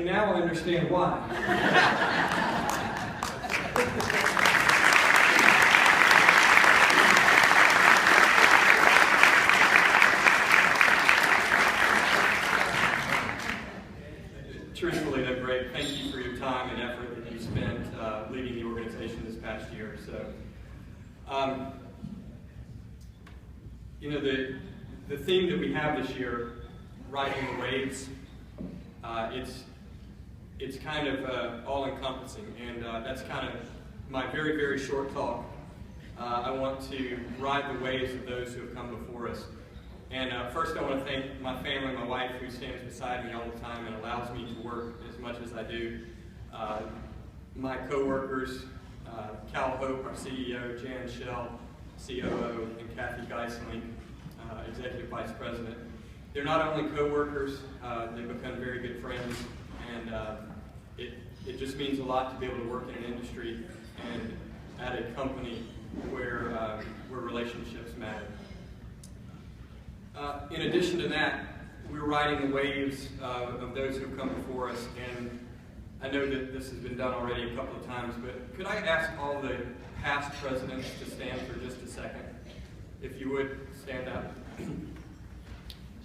And now I understand why. Truthfully, though, Greg, thank you for your time and effort that you spent leading the organization this past year. So, you know, the theme that we have this year, Riding the Waves, it's kind of all-encompassing, and that's kind of my very, very short talk. I want to ride the waves of those who have come before us. And first I want to thank my family, my wife, who stands beside me all the time and allows me to work as much as I do. My co-workers, Cal Hope, our CEO, Jan Schell, COO, and Kathy Geisling, Executive Vice President. They're not only co-workers, they've become very good friends, and it just means a lot to be able to work in an industry and at a company where relationships matter. In addition to that, we're riding the waves of those who have come before us, and I know that this has been done already a couple of times, but could I ask all the past presidents to stand for just a second? If you would, stand up.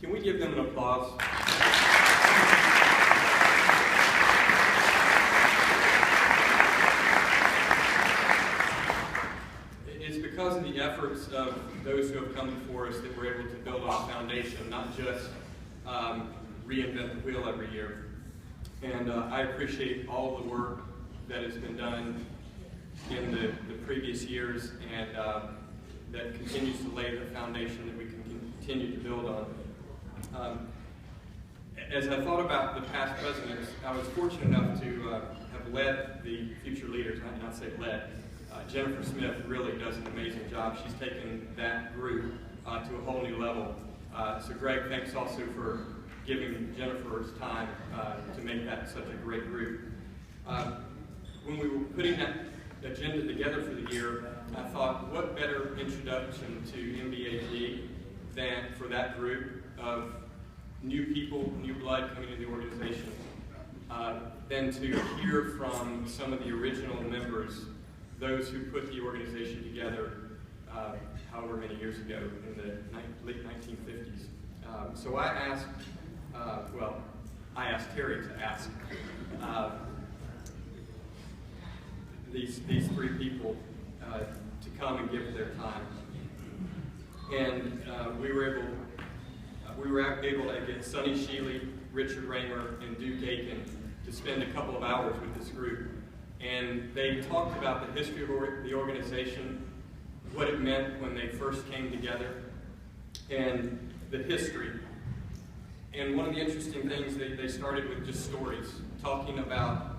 Can we give them an applause? It's because of the efforts of those who have come before us that we're able to build our foundation, not just reinvent the wheel every year. And I appreciate all the work that has been done in the previous years, and that continues to lay the foundation that we can continue to build on. As I thought about the past presidents, I was fortunate enough to have led the future leaders, not say led. Jennifer Smith really does an amazing job. She's taken that group to a whole new level. So Greg, thanks also for giving Jennifer's time to make that such a great group. When we were putting that agenda together for the year, I thought, what better introduction to MBAG than for that group of new people, new blood coming into the organization, than to hear from some of the original members, those who put the organization together however many years ago in the late 1950s. So I asked, I asked Terry to ask these three people to come and give their time. And we were able to get Sonny Sheely, Richard Raymer, and Duke Aiken to spend a couple of hours with this group. And they talked about the history of the organization, what it meant when they first came together, and the history. And one of the interesting things, they started with just stories, talking about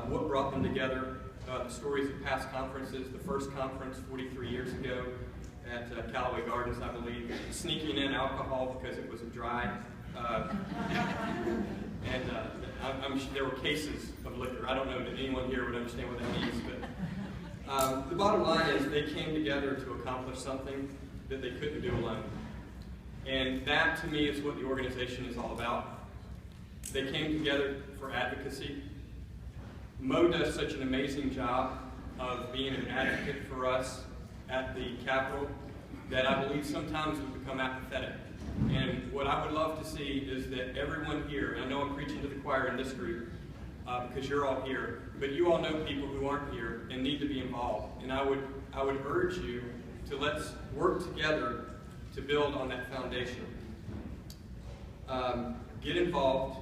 what brought them together, the stories of past conferences, the first conference 43 years ago at Callaway Gardens, I believe, sneaking in alcohol because it was a dry, there were cases of liquor. I don't know that anyone here would understand what that means, but the bottom line is they came together to accomplish something that they couldn't do alone. And that, to me, is what the organization is all about. They came together for advocacy. Mo does such an amazing job of being an advocate for us at the Capitol that I believe sometimes we become apathetic. And what I would love to see is that everyone here, and I know I'm preaching to the choir in this group because you're all here, but you all know people who aren't here and need to be involved. And I would urge you to let's work together to build on that foundation. Get involved,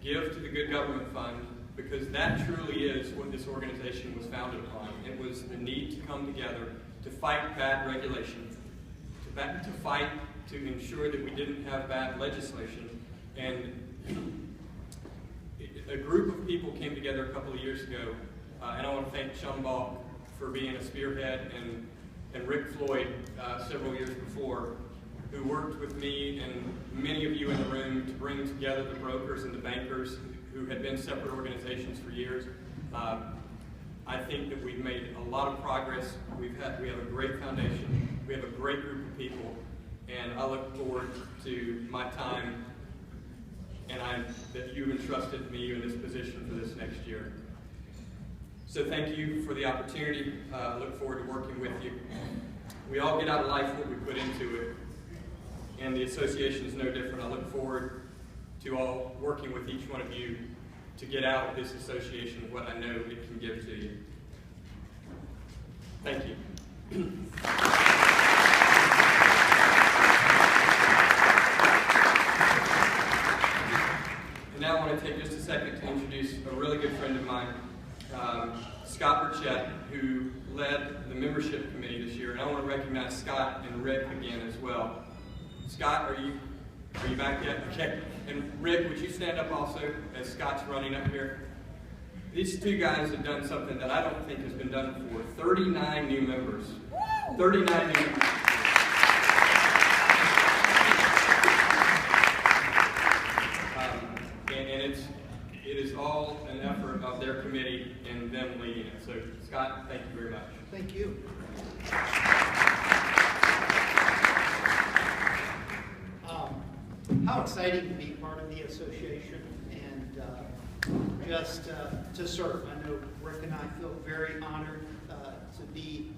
give to the Good Government Fund, because that truly is what this organization was founded upon. It was the need to come together to fight bad regulation, to fight to ensure that we didn't have bad legislation. And a group of people came together a couple of years ago, and I want to thank Chum Ball for being a spearhead, and Rick Floyd several years before, who worked with me and many of you in the room to bring together the brokers and the bankers who had been separate organizations for years. I think that we've made a lot of progress. We have a great foundation. We have a great group of people, and I look forward to my time, and I that you've entrusted me in this position for this next year. So thank you for the opportunity. I look forward to working with you. We all get out of life what we put into it, and the association is no different. I look forward to all working with each one of you to get out of this association what I know it can give to you. Thank you. And now I want to take just a second to introduce a really good friend of mine, Scott Burchett, who led the membership committee this year. And I want to recognize Scott and Rick again as well. Scott, are you back yet? Okay. And Rick, would you stand up also as Scott's running up here? These two guys have done something that I don't think has been done before. 39 new members. 39 new members. It is all an effort of their committee and them leading it. So, Scott, thank you very much. Thank you. How exciting to be part of the association and just to serve. I know Rick and I feel very honored to be